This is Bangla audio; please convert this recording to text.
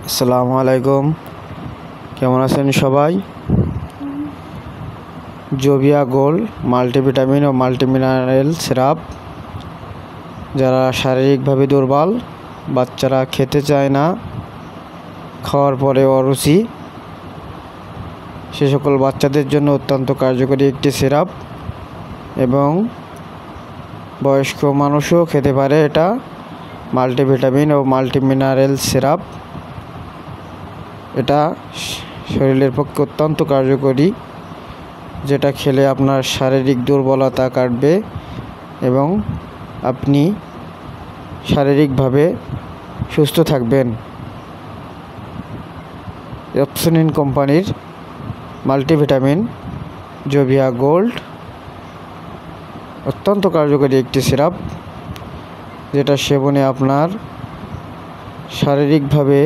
আসসালামু আলাইকুম, কেমন আছেন সবাই? জোভিয়া গোল্ড মাল্টিভিটামিন ও মাল্টিমিনারেল সিরাপ যারা শারীরিকভাবে দুর্বল, বাচ্চারা খেতে চায় না, খাওয়ার পরে অরুচি, সে সকল বাচ্চাদের জন্য অত্যন্ত কার্যকরী একটি সিরাপ এবং বয়স্ক মানুষও খেতে পারে। এটা মাল্টিভিটামিন ও মাল্টিমিনারেল সিরাপ। এটা শরীরের পক্ষে অত্যন্ত কার্যকরী, যেটা খেলে আপনার শারীরিক দুর্বলতা কাটবে এবং আপনি শারীরিকভাবে সুস্থ থাকবেন। এপসোনিন কোম্পানির মাল্টিভিটামিন জোভিয়া গোল্ড অত্যন্ত কার্যকরী একটি সিরাপ, যেটা সেবনে আপনার শারীরিকভাবে